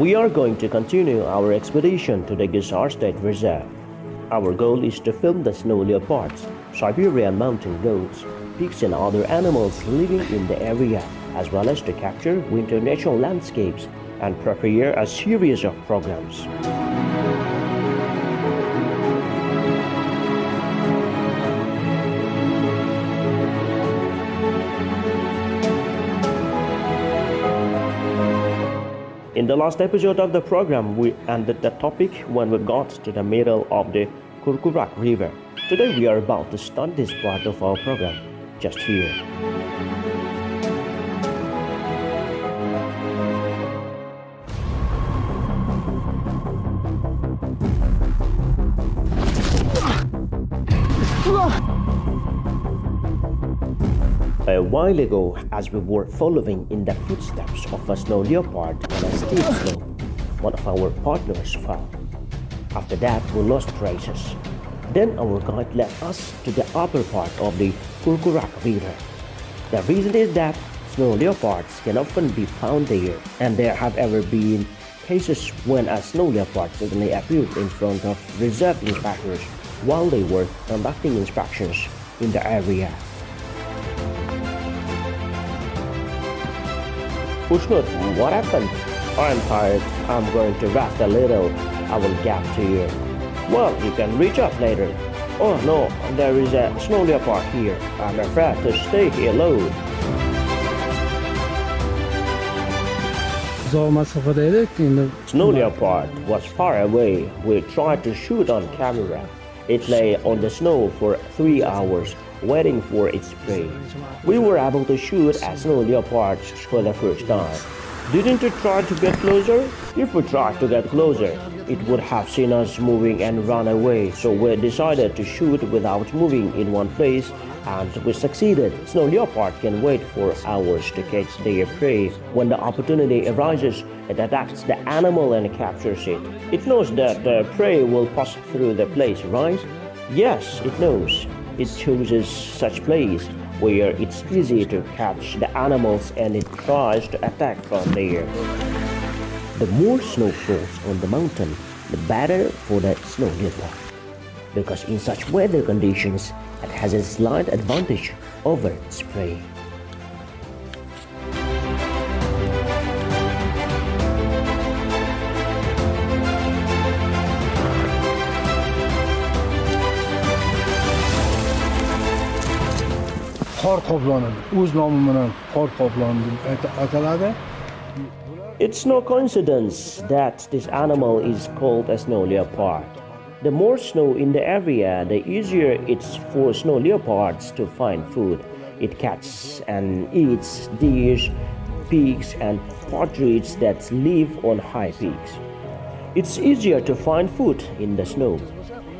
We are going to continue our expedition to the Gizar State Reserve. Our goal is to film the snow leopards, Siberian mountain goats, pigs and other animals living in the area, as well as to capture winter natural landscapes and prepare a series of programs. In the last episode of the program, we ended the topic when we got to the middle of the Kurkurak River. Today we are about to start this part of our program, just here. A while ago, as we were following in the footsteps of a snow leopard on a steep slope, one of our partners fell. After that, we lost traces. Then our guide led us to the upper part of the Kurkurak River. The reason is that snow leopards can often be found there, and there have ever been cases when a snow leopard suddenly appeared in front of reserve inspectors while they were conducting inspections in the area. Ushnut, what happened? I'm tired. I'm going to rest a little. I will get to you. Well, you can reach up later. Oh no, there is a snow leopard here. I'm afraid to stay here alone. Snow leopard was far away. We tried to shoot on camera. It lay on the snow for 3 hours, waiting for its prey. We were able to shoot a snow leopard for the first time. Didn't it try to get closer? If we tried to get closer, it would have seen us moving and run away, so we decided to shoot without moving in one place, and we succeeded. Snow leopard can wait for hours to catch their prey. When the opportunity arises, it attacks the animal and captures it. It knows that the prey will pass through the place, right? Yes, it knows. It chooses such place where it's easy to catch the animals, and it tries to attack from there. The more snow falls on the mountain, the better for the snow leopard, because in such weather conditions, it has a slight advantage over its prey. It's no coincidence that this animal is called a snow leopard. The more snow in the area, the easier it's for snow leopards to find food. It catches and eats deer, pigs, and partridge that live on high peaks. It's easier to find food in the snow.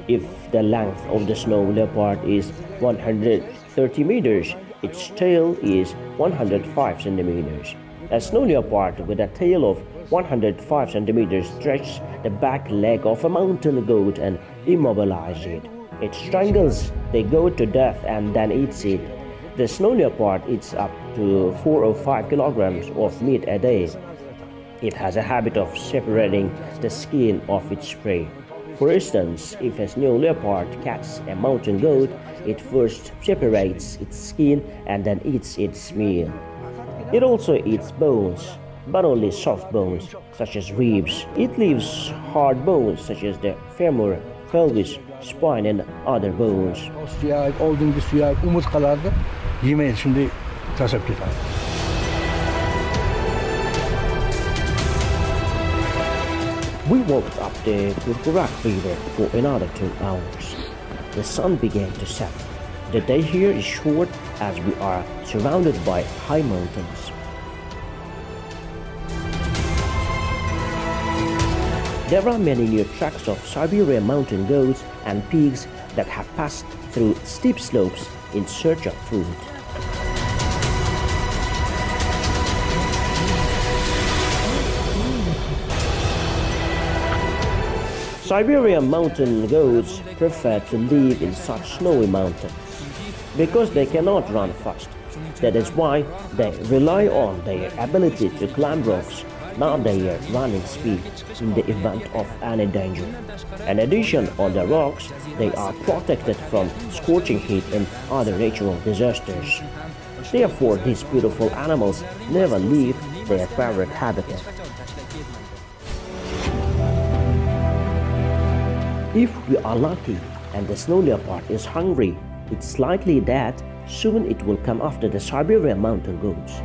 If the length of the snow leopard is 130 meters, its tail is 105 centimeters. A snow leopard with a tail of 105 centimeters stretches the back leg of a mountain goat and immobilizes it. It strangles the goat to death and then eats it. The snow leopard eats up to 4 or 5 kilograms of meat a day. It has a habit of separating the skin of its prey. For instance, if a snow leopard catches a mountain goat, it first separates its skin and then eats its meal. It also eats bones, but only soft bones, such as ribs. It leaves hard bones, such as the femur, pelvis, spine, and other bones. We walked up the Kurkurak River for another 2 hours. The sun began to set. The day here is short as we are surrounded by high mountains. There are many new tracks of Siberian mountain goats and pigs that have passed through steep slopes in search of food. Siberian mountain goats prefer to live in such snowy mountains because they cannot run fast. That is why they rely on their ability to climb rocks not their running speed in the event of any danger. In addition, on the rocks, they are protected from scorching heat and other natural disasters. Therefore, these beautiful animals never leave their favorite habitat. If we are lucky and the snow leopard is hungry, it's likely that soon it will come after the Siberian mountain goats.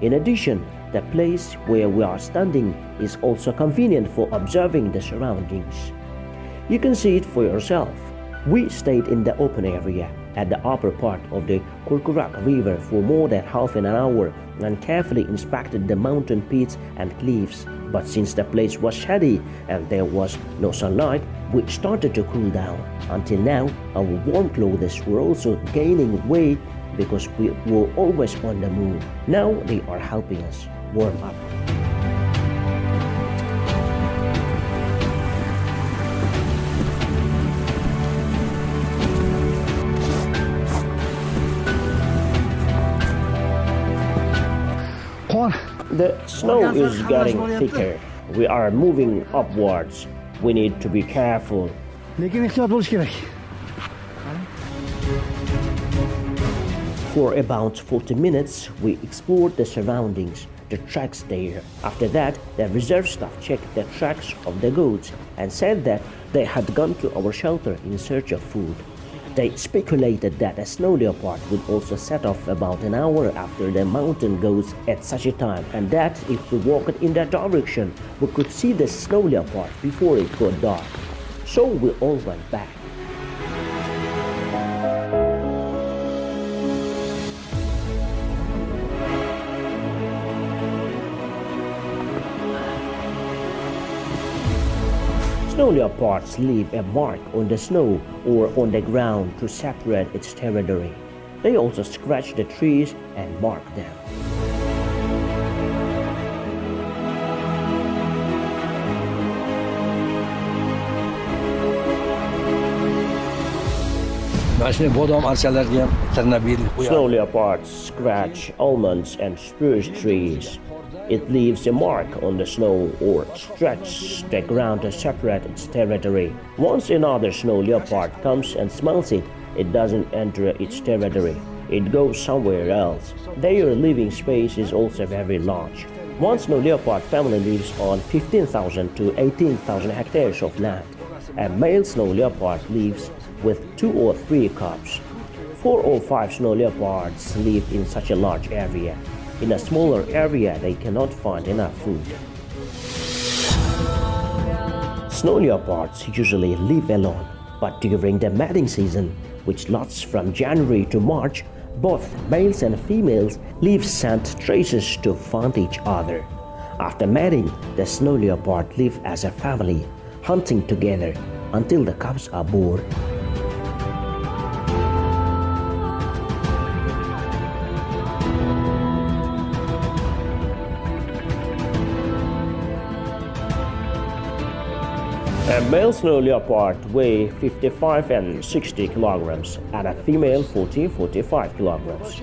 In addition, the place where we are standing is also convenient for observing the surroundings. You can see it for yourself. We stayed in the open area at the upper part of the Kurkurak River for more than half an hour and carefully inspected the mountain peaks and cliffs. But since the place was shady and there was no sunlight, we started to cool down. Until now, our warm clothes were also gaining weight because we were always on the move. Now they are helping us warm up. The snow is getting thicker. We are moving upwards. We need to be careful. For about 40 minutes, we explored the surroundings, the tracks there. After that, the reserve staff checked the tracks of the goats and said that they had gone to our shelter in search of food. They speculated that a snow leopard would also set off about an hour after the mountain goats at such a time, and that if we walked in that direction, we could see the snow leopard before it got dark. So we all went back. Snow leopards leave a mark on the snow or on the ground to separate its territory. They also scratch the trees and mark them. Snow leopards scratch almonds and spruce trees. It leaves a mark on the snow or stretches the ground to separate its territory. Once another snow leopard comes and smells it, it doesn't enter its territory. It goes somewhere else. Their living space is also very large. One snow leopard family lives on 15,000 to 18,000 hectares of land. A male snow leopard lives with 2 or 3 cubs. 4 or 5 snow leopards live in such a large area. In a smaller area, they cannot find enough food. Snow leopards usually live alone, but during the mating season, which lasts from January to March, both males and females leave scent traces to find each other. After mating, the snow leopard live as a family, hunting together until the cubs are born. A male snow leopard weighs 55 and 60 kilograms and a female 40-45 kilograms.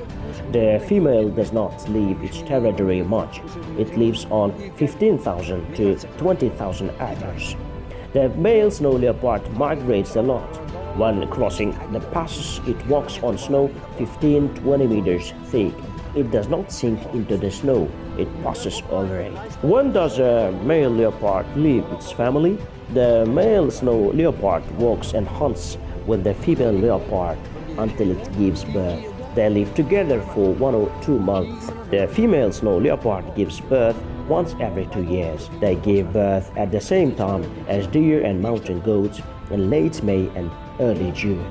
The female does not leave its territory much. It lives on 15,000 to 20,000 acres. The male snow leopard migrates a lot. When crossing the passes, it walks on snow 15-20 meters thick. It does not sink into the snow, it passes over it. When does a male leopard leave its family? The male snow leopard walks and hunts with the female leopard until it gives birth. They live together for 1 or 2 months. The female snow leopard gives birth once every 2 years. They give birth at the same time as deer and mountain goats in late May and early June.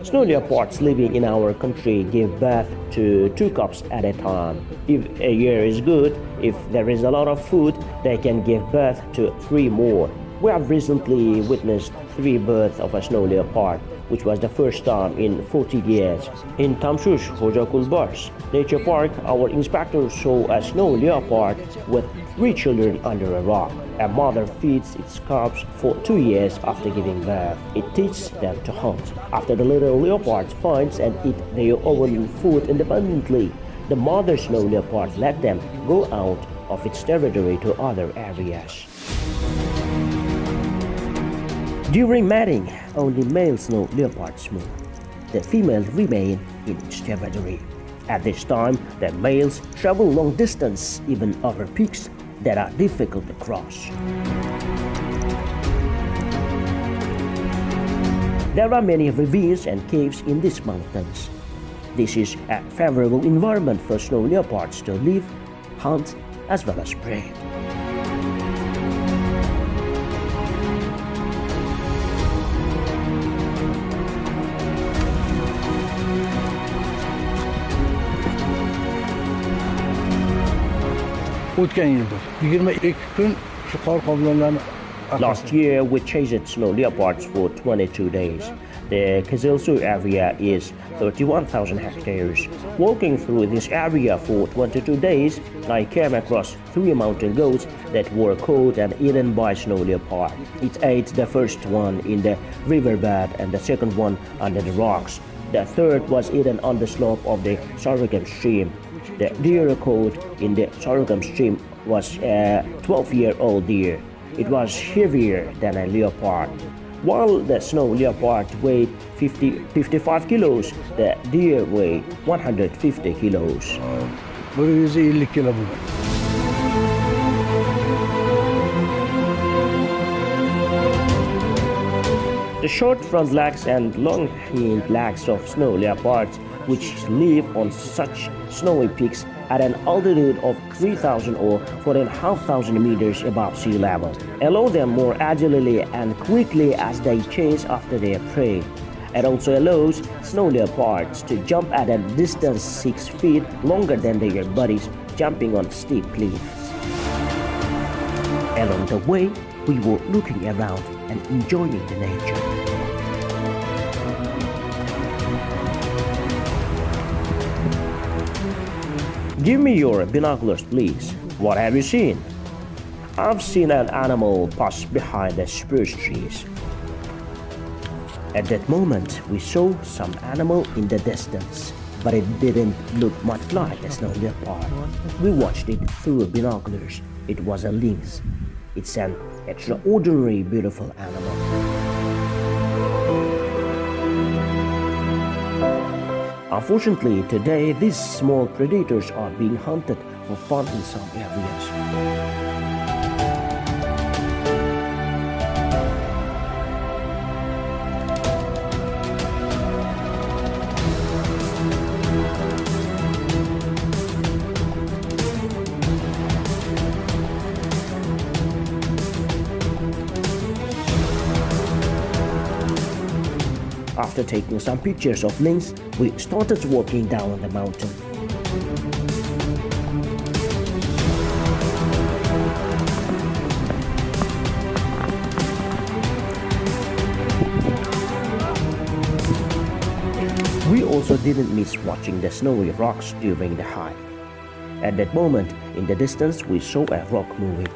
Snow leopards living in our country give birth to 2 cubs at a time. If a year is good, if there is a lot of food, they can give birth to 3 more. We have recently witnessed 3 births of a snow leopard. which was the first time in 40 years. In Tamshush Hojakulbars Nature Park, our inspector saw a snow leopard with 3 children under a rock. A mother feeds its cubs for 2 years after giving birth. It teaches them to hunt. After the little leopards finds and eat their own food independently, the mother snow leopard let them go out of its territory to other areas. During mating, only male snow leopards move. The females remain in its territory. At this time, the males travel long distance, even over peaks that are difficult to cross. There are many ravines and caves in these mountains. This is a favorable environment for snow leopards to live, hunt, as well as prey. Last year, we chased snow leopards for 22 days. The Kızılsu area is 31,000 hectares. Walking through this area for 22 days, I came across 3 mountain goats that were caught and eaten by snow leopard. It ate the first one in the riverbed and the second one under the rocks. The third was eaten on the slope of the Sarugam stream. The deer caught in the Sarugam stream was a 12-year-old deer. It was heavier than a leopard. While the snow leopard weighed 55 kilos, the deer weighed 150 kilos. The short front legs and long hind legs of snow leopards, which live on such snowy peaks at an altitude of 3,000 or 4,500 meters above sea level, allow them more agilely and quickly as they chase after their prey. It also allows snow leopards to jump at a distance 6 feet longer than their buddies jumping on steep cliffs. Along the way, we were looking around and enjoying the nature. Give me your binoculars, please. What have you seen? I've seen an animal pass behind the spruce trees. At that moment, we saw some animal in the distance, but it didn't look much like a snow leopard. We watched it through binoculars. It was a lynx. It's an extraordinary beautiful animal. Unfortunately, today these small predators are being hunted for fun in some areas. After taking some pictures of lynx, we started walking down the mountain. We also didn't miss watching the snowy rocks during the hike. At that moment, in the distance, we saw a rock moving.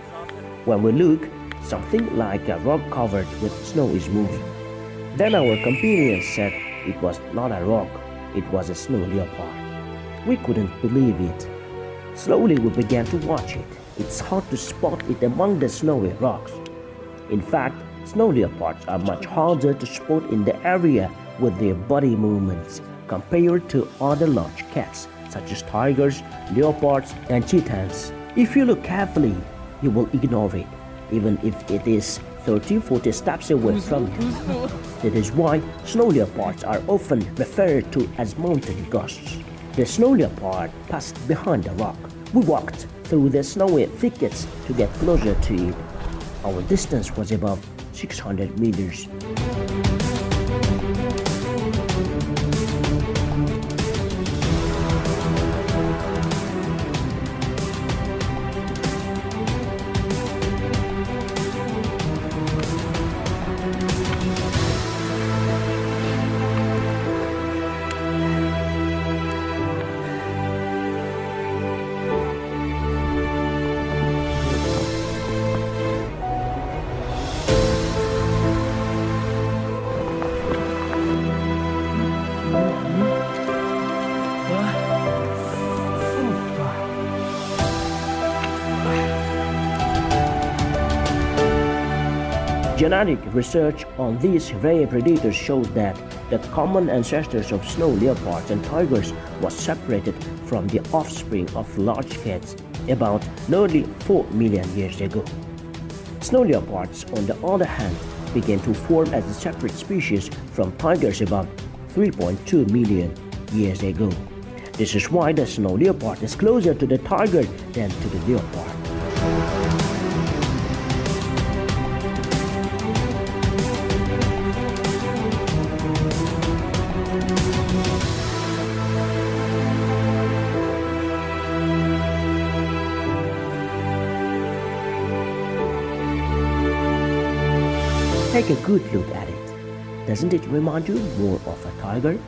When we looked, something like a rock covered with snow is moving. Then our companions said it was not a rock, it was a snow leopard. We couldn't believe it. Slowly we began to watch it. It's hard to spot it among the snowy rocks. In fact, snow leopards are much harder to spot in the area with their body movements compared to other large cats such as tigers, leopards, and cheetahs. If you look carefully, you will ignore it, even if it is 30-40 steps away from you. That is why snow leopards are often referred to as mountain ghosts. The snow leopard passed behind the rock. We walked through the snowy thickets to get closer to it. Our distance was about 600 meters. Genetic research on these rare predators showed that the common ancestors of snow leopards and tigers was separated from the offspring of large cats about nearly 4 million years ago. Snow leopards, on the other hand, began to form as a separate species from tigers about 3.2 million years ago. This is why the snow leopard is closer to the tiger than to the leopard. Take a good look at it. Doesn't it remind you more of a tiger?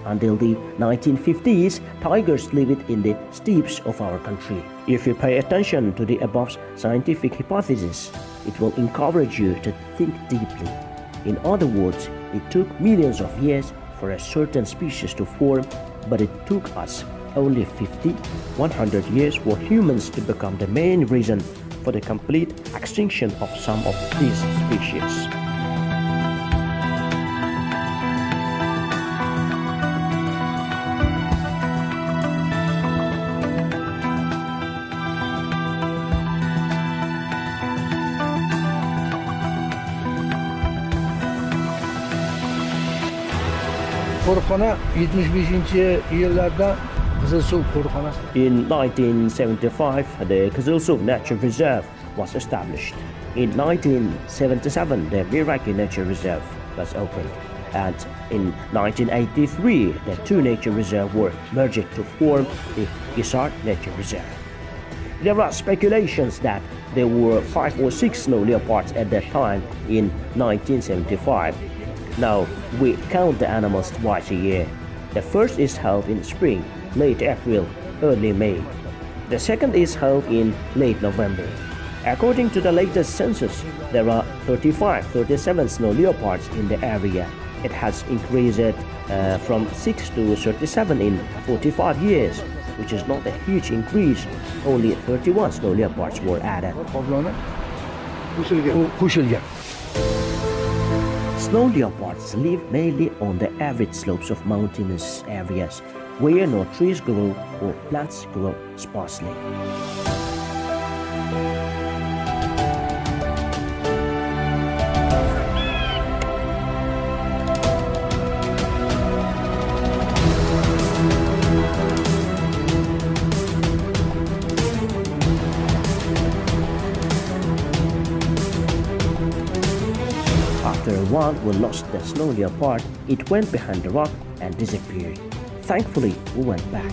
Until the 1950s, tigers lived in the steppes of our country. If you pay attention to the above scientific hypothesis, it will encourage you to think deeply. In other words, it took millions of years for a certain species to form, but it took us only 50, 100 years for humans to become the main reason for the complete extinction of some of these species. Qo'riqxona 75-yillarda Qizilsuv qo'riqxonasi. In 1975, the Qizilsuv Nature Reserve was established. In 1977, the Miraki Nature Reserve was opened. And in 1983, the two nature reserves were merged to form the Isard Nature Reserve. There are speculations that there were 5 or 6 snow leopards at that time in 1975. Now, we count the animals twice a year. The first is held in spring, late April, early May. The second is held in late November. According to the latest census, there are 37 snow leopards in the area. It has increased from 6 to 37 in 45 years, which is not a huge increase. Only 31 snow leopards were added. Snow leopards live mainly on the arid slopes of mountainous areas where no trees grow or plants grow sparsely. After a while, we lost the snow leopard. It went behind the rock and disappeared. Thankfully, we went back.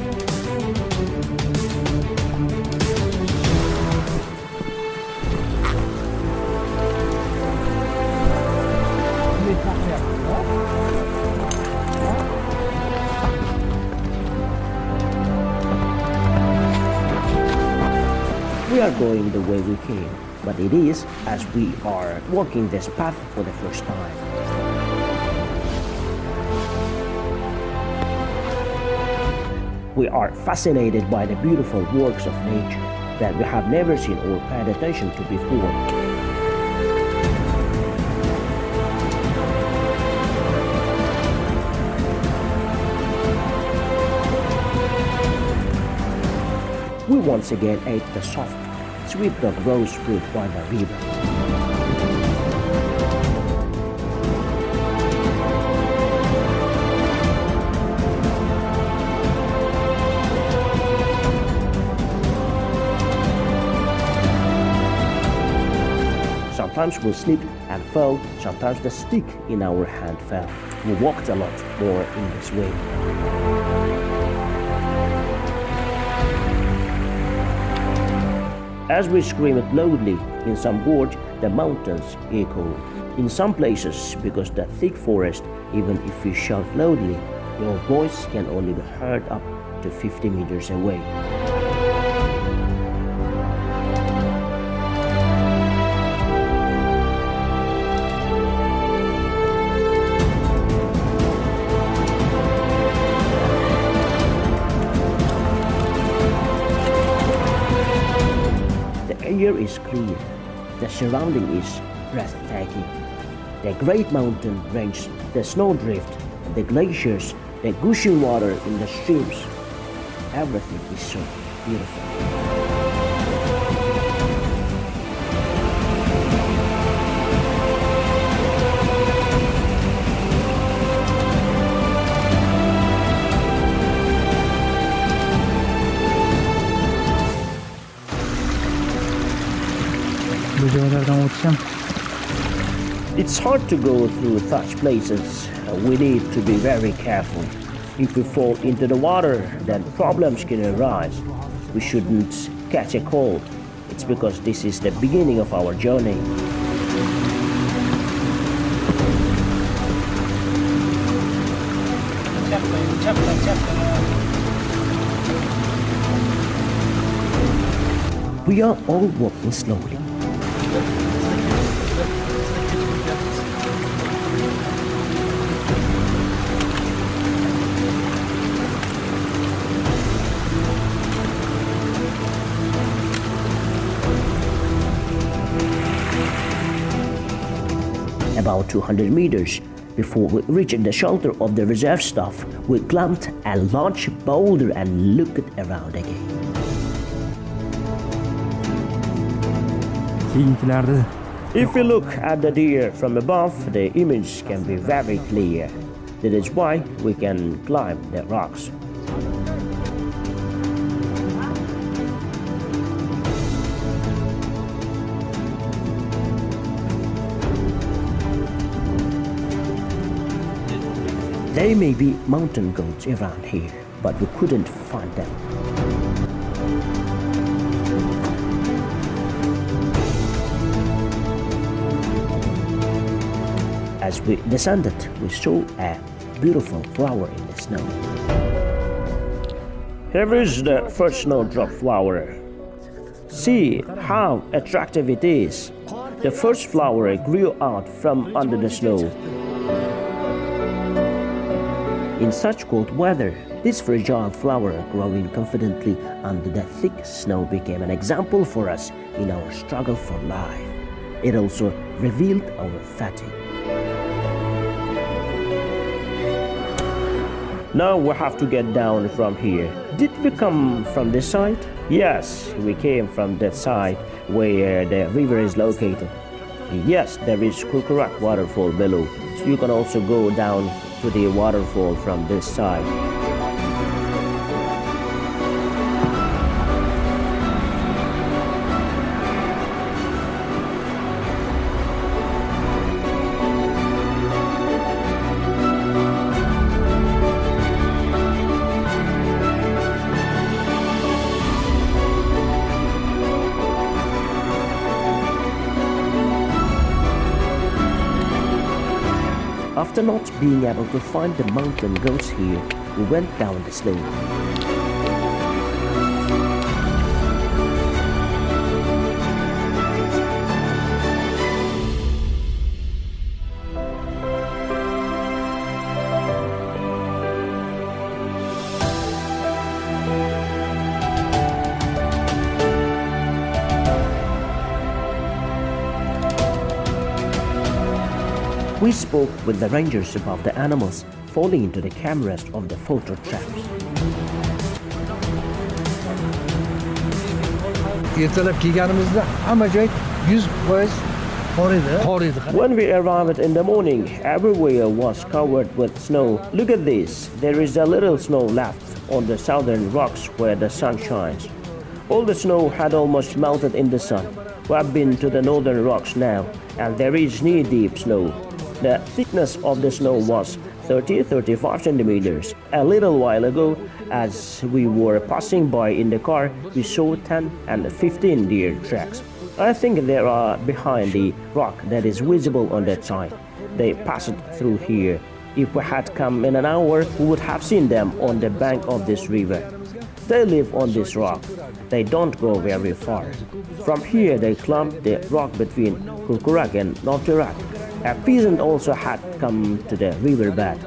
We are going the way we came, but it is as we are walking this path for the first time. We are fascinated by the beautiful works of nature that we have never seen or paid attention to before. We once again ate the soft, sweet dog rose fruit by the river. Sometimes we slipped and fell, sometimes the stick in our hand fell. We walked a lot more in this way. As we screamed loudly, in some gorge, the mountains echoed. In some places, because the thick forest, even if you shout loudly, your voice can only be heard up to 50 meters away. The air is clear, the surrounding is breathtaking. The great mountain range, the snowdrift, the glaciers, the gushing water in the streams. Everything is so beautiful. It's hard to go through such places. We need to be very careful. If we fall into the water, then problems can arise. We shouldn't catch a cold. It's because this is the beginning of our journey. We are all walking slowly. About 200 meters before we reached the shelter of the reserve staff, we climbed a large boulder and looked around again. If we look at the deer from above, the image can be very clear. That is why we can climb the rocks. There may be mountain goats around here, but we couldn't find them. As we descended, we saw a beautiful flower in the snow. Here is the first snowdrop flower. See how attractive it is. The first flower grew out from under the snow. In such cold weather, this fragile flower growing confidently under the thick snow became an example for us in our struggle for life. It also revealed our fatigue. Now we have to get down from here. Did we come from this side? Yes, we came from that side where the river is located. Yes, there is Kurkurak waterfall below. So you can also go down to the waterfall from this side. After not being able to find the mountain goats here, we went down the slope. We spoke with the rangers about the animals falling into the cameras of the photo traps. When we arrived in the morning, everywhere was covered with snow. Look at this, there is a little snow left on the southern rocks where the sun shines. All the snow had almost melted in the sun. We have been to the northern rocks now, and there is knee-deep snow. The thickness of the snow was 30-35 centimeters. A little while ago, as we were passing by in the car, we saw 10 and 15 deer tracks. I think they are behind the rock that is visible on that side. They passed through here. If we had come in an hour, we would have seen them on the bank of this river. They live on this rock. They don't go very far. From here, they climbed the rock between Kurkurak and Norturak. A peasant also had come to the riverbed.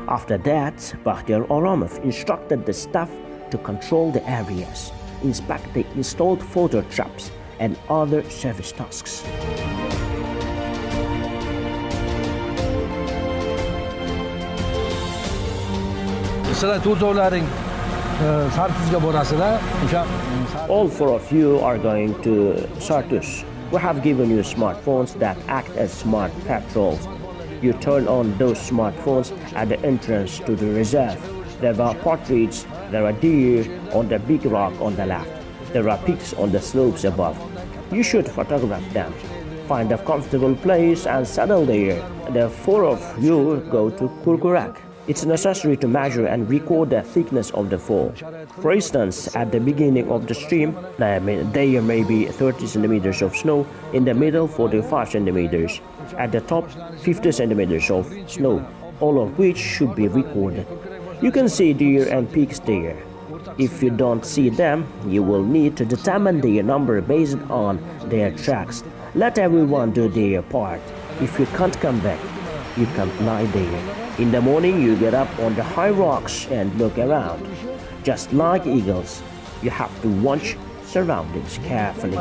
After that, Bakhtiar Oramov instructed the staff to control the areas. inspect the installed photo traps and other service tasks. All 4 of you are going to Sartus. We have given you smartphones that act as smart patrols. You turn on those smartphones at the entrance to the reserve. There are partridge, there are deer on the big rock on the left. There are pigs on the slopes above. You should photograph them. Find a comfortable place and settle there. The 4 of you go to Kurkurak. It's necessary to measure and record the thickness of the fall. For instance, at the beginning of the stream, there may be 30 centimeters of snow, in the middle 45 centimeters, at the top 50 centimeters of snow, all of which should be recorded. You can see deer and pigs there. If you don't see them, you will need to determine their number based on their tracks. Let everyone do their part. If you can't come back, you can lie there. In the morning, you get up on the high rocks and look around. Just like eagles, you have to watch surroundings carefully.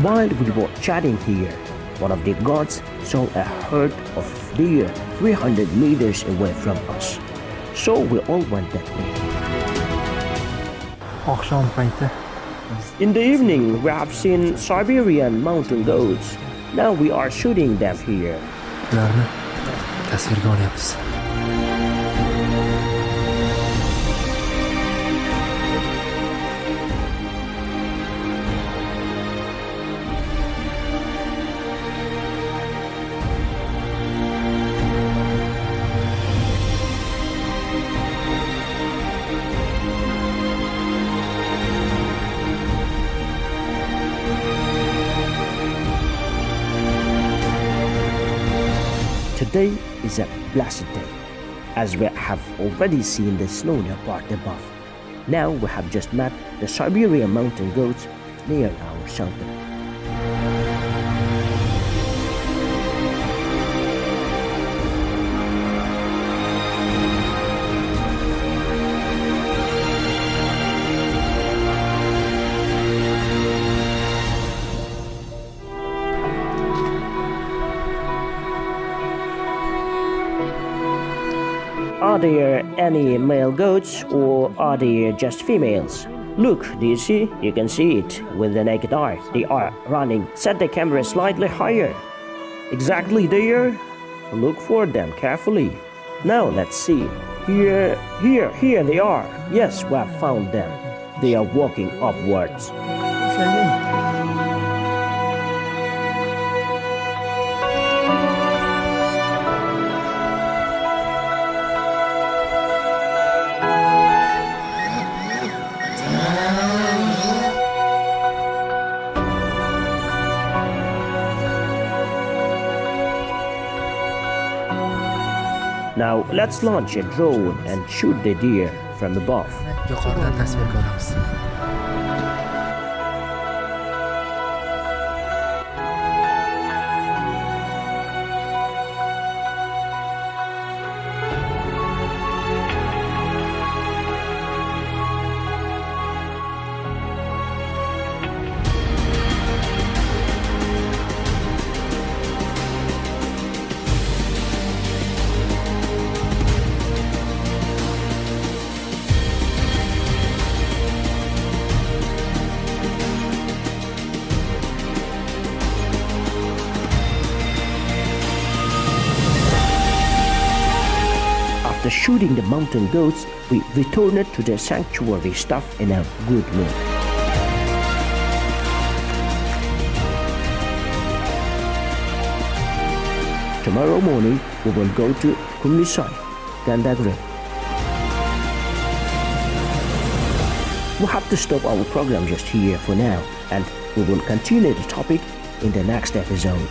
While we were chatting here, one of the guards saw a herd of deer 300 meters away from us. So we all went that way. In the evening, we have seen Siberian mountain goats. Now we are shooting them here. Today is a blessed day, as we have already seen the snow leopard above. Now we have just met the Siberian mountain goats near our shelter. Are there any male goats or are there just females? Look, do you see? You can see it with the naked eye. They are running. Set the camera slightly higher. Exactly there. Look for them carefully. Now let's see. Here they are. Yes, we have found them. They are walking upwards. Now let's launch a drone and shoot the deer from above. After shooting the mountain goats, we returned to the sanctuary stuff in a good mood. Tomorrow morning, we will go to Kumlisai, Gandagre. We have to stop our program just here for now, and we will continue the topic in the next episode.